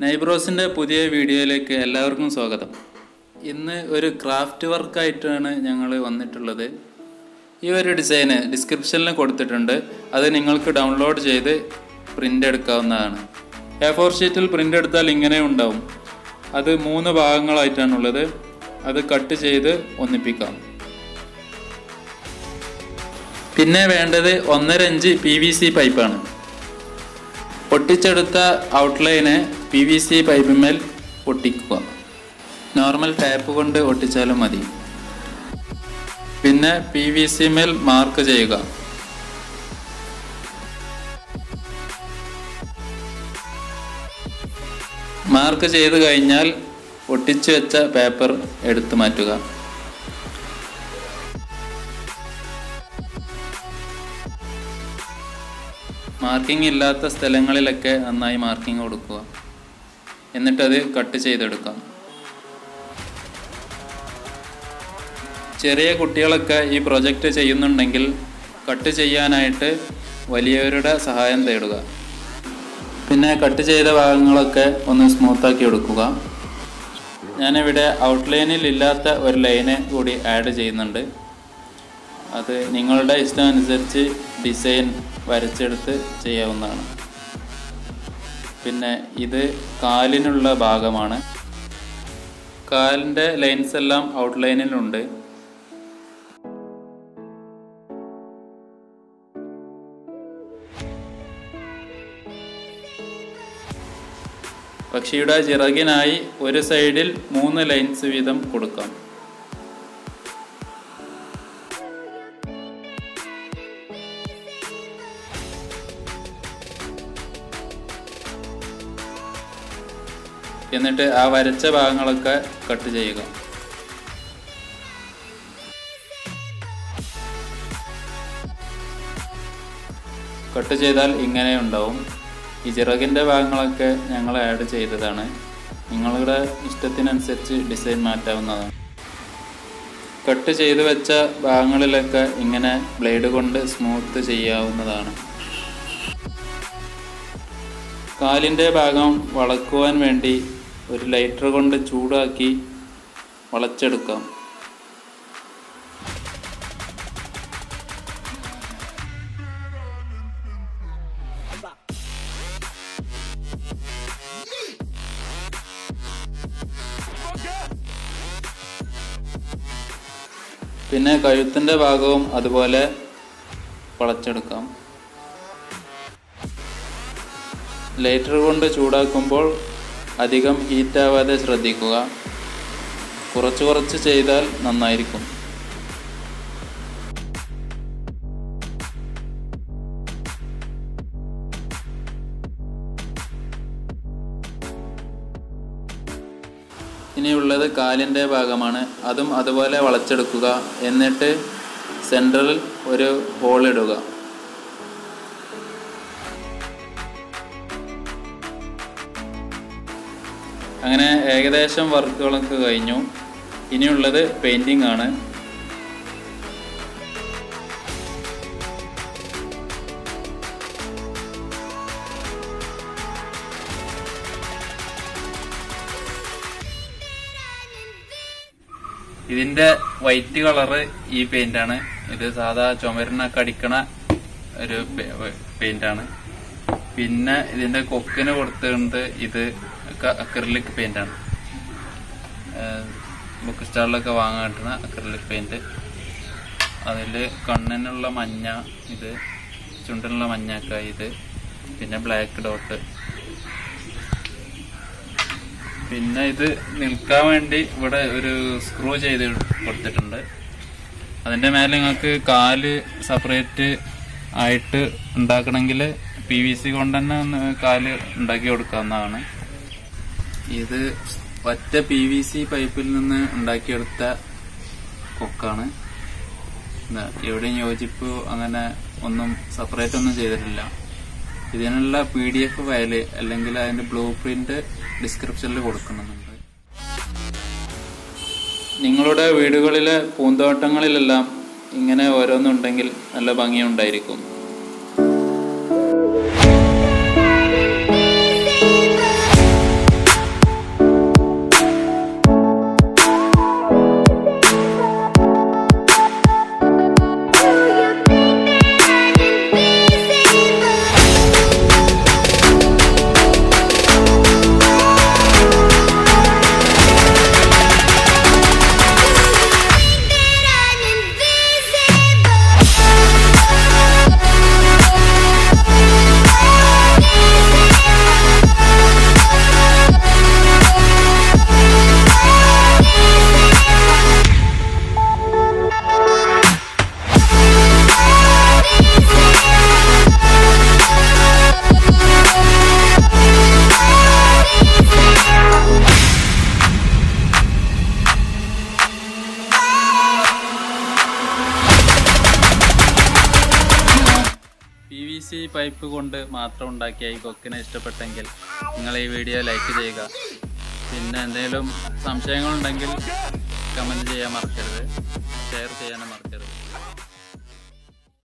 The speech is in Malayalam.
നൈബ്രോസിൻ്റെ പുതിയ വീഡിയോയിലേക്ക് എല്ലാവർക്കും സ്വാഗതം. ഇന്ന് ഒരു ക്രാഫ്റ്റ് വർക്കായിട്ടാണ് ഞങ്ങൾ വന്നിട്ടുള്ളത്. ഈ ഒരു ഡിസൈന് ഡിസ്ക്രിപ്ഷനിൽ കൊടുത്തിട്ടുണ്ട്. അത് നിങ്ങൾക്ക് ഡൗൺലോഡ് ചെയ്ത് പ്രിൻ്റ് എടുക്കാവുന്നതാണ്. A4 ഷീറ്റിൽ പ്രിൻ്റ് എടുത്താൽ ഇങ്ങനെ ഉണ്ടാവും. അത് 3 ഭാഗങ്ങളായിട്ടാണുള്ളത്. അത് കട്ട് ചെയ്ത് ഒന്നിപ്പിക്കാം. പിന്നെ വേണ്ടത് 1.5 ഇഞ്ച് PVC പൈപ്പാണ്. ഒട്ടിച്ചെടുത്ത ഔട്ട്ലൈന് PVC പൈപ്പിന്മേൽ ഒട്ടിക്കുക. നോർമൽ ടാപ്പ് കൊണ്ട് ഒട്ടിച്ചാലും മതി. പിന്നെ PVC മേൽ മാർക്ക് ചെയ്യുക. മാർക്ക് ചെയ്ത് കഴിഞ്ഞാൽ ഒട്ടിച്ചു വെച്ച പേപ്പർ എടുത്തു മാറ്റുക. മാർക്കിംഗ് ഇല്ലാത്ത സ്ഥലങ്ങളിലൊക്കെ നന്നായി മാർക്കിംഗ് കൊടുക്കുക. എന്നിട്ടത് കട്ട് ചെയ്തെടുക്കാം. ചെറിയ കുട്ടികളൊക്കെ ഈ പ്രൊജക്റ്റ് ചെയ്യുന്നുണ്ടെങ്കിൽ കട്ട് ചെയ്യാനായിട്ട് വലിയവരുടെ സഹായം തേടുക. പിന്നെ കട്ട് ചെയ്ത ഭാഗങ്ങളൊക്കെ ഒന്ന് സ്മൂത്താക്കി എടുക്കുക. ഞാനിവിടെ ഔട്ട്ലൈനിൽ ഇല്ലാത്ത ഒരു ലൈന് കൂടി ആഡ് ചെയ്യുന്നുണ്ട്. അത് നിങ്ങളുടെ ഇഷ്ടമനുസരിച്ച് ഡിസൈൻ വരച്ചെടുത്ത് ചെയ്യാവുന്നതാണ്. പിന്നെ ഇത് കാലിനുള്ള ഭാഗമാണ്. കാലിൻ്റെ ലൈൻസ് എല്ലാം ഔട്ട്ലൈനിലുണ്ട്. പക്ഷിയുടെ ചിറകിനായി ഒരു സൈഡിൽ 3 ലൈൻസ് വീതം കൊടുക്കാം. എന്നിട്ട് ആ വരച്ച ഭാഗങ്ങളൊക്കെ കട്ട് ചെയ്യുക. കട്ട് ചെയ്താൽ ഇങ്ങനെ ഉണ്ടാവും. ഈ ചിറകിൻ്റെ ഭാഗങ്ങളൊക്കെ ഞങ്ങൾ ആഡ് ചെയ്തതാണ്. നിങ്ങളുടെ ഇഷ്ടത്തിനനുസരിച്ച് ഡിസൈൻ മാറ്റാവുന്നതാണ്. കട്ട് ചെയ്ത് വെച്ച ഭാഗങ്ങളിലൊക്കെ ഇങ്ങനെ ബ്ലേഡ് കൊണ്ട് സ്മൂത്ത് ചെയ്യാവുന്നതാണ്. കാലിൻ്റെ ഭാഗം വളക്കുവാൻ വേണ്ടി ഒരു ലൈറ്റർ കൊണ്ട് ചൂടാക്കി വളച്ചെടുക്കാം. പിന്നെ കഴുത്തിൻ്റെ ഭാഗവും അതുപോലെ വളച്ചെടുക്കാം. ലൈറ്റർ കൊണ്ട് ചൂടാക്കുമ്പോൾ അധികം ഹീറ്റാവാതെ ശ്രദ്ധിക്കുക. കുറച്ച് ചെയ്താൽ നന്നായിരിക്കും. ഇനിയുള്ളത് കാലിൻ്റെ ഭാഗമാണ്. അതും അതുപോലെ വളച്ചെടുക്കുക. എന്നിട്ട് സെൻട്രലിൽ ഒരു ഹോൾ ഇടുക. അങ്ങനെ ഏകദേശം വർക്കുകളൊക്കെ കഴിഞ്ഞു. ഇനിയുള്ളത് പെയിൻറ്റിംഗ് ആണ്. ഇതിൻ്റെ വൈറ്റ് കളറ് ഈ പെയിൻ്റാണ്. ഇത് സാധാ ചുമരിനൊക്കെ അടിക്കണ ഒരു പെയിൻ്റാണ്. പിന്നെ ഇതിൻ്റെ കൊക്കിന് കൊടുത്തിട്ടുണ്ട് ഇത് അക്രിലിക് പെയിൻ്റാണ്. ബുക്ക് സ്റ്റാളിലൊക്കെ വാങ്ങാൻ കിട്ടുന്ന അക്രിലിക് പെയിൻറ്റ്. അതിൽ കണ്ണിനുള്ള മഞ്ഞ ഇത്, ചുണ്ടിനുള്ള മഞ്ഞക്കായി ഇത്, പിന്നെ ബ്ലാക്ക് ഡോട്ട്. പിന്നെ ഇത് നിൽക്കാൻ വേണ്ടി ഇവിടെ ഒരു സ്ക്രൂ ചെയ്ത് കൊടുത്തിട്ടുണ്ട്. അതിൻ്റെ മേലെ നിങ്ങൾക്ക് കാല് സെപ്പറേറ്റ് ആയിട്ട് ഉണ്ടാക്കണമെങ്കിൽ PVC കൊണ്ട് തന്നെ ഒന്ന് കാല് ഉണ്ടാക്കി കൊടുക്കാവുന്നതാണ്. ഇത് ഒറ്റ PVC പൈപ്പിൽ നിന്ന് ഉണ്ടാക്കിയെടുത്ത കൊക്കാണ്. എവിടെയും യോജിപ്പ് അങ്ങനെ ഒന്നും സെപ്പറേറ്റ് ഒന്നും ചെയ്തിട്ടില്ല. ഇതിനുള്ള PDF ഫയല് അല്ലെങ്കിൽ അതിൻ്റെ ബ്ലൂ പ്രിന്റ് ഡിസ്ക്രിപ്ഷനിൽ കൊടുക്കുന്നുണ്ട്. നിങ്ങളുടെ വീടുകളിലെ പൂന്തോട്ടങ്ങളിലെല്ലാം ഇങ്ങനെ ഓരോന്നുണ്ടെങ്കിൽ നല്ല ഭംഗിയുണ്ടായിരിക്കും. പൈപ്പ് കൊണ്ട് മാത്രം ഉണ്ടാക്കിയ ഈ കൊക്കിനെ ഇഷ്ടപ്പെട്ടെങ്കിൽ നിങ്ങൾ ഈ വീഡിയോ ലൈക്ക് ചെയ്യുക. പിന്നെ എന്തെങ്കിലും സംശയങ്ങളുണ്ടെങ്കിൽ കമൻറ്റ് ചെയ്യാൻ മറക്കരുത്, ഷെയർ ചെയ്യാനും മറക്കരുത്.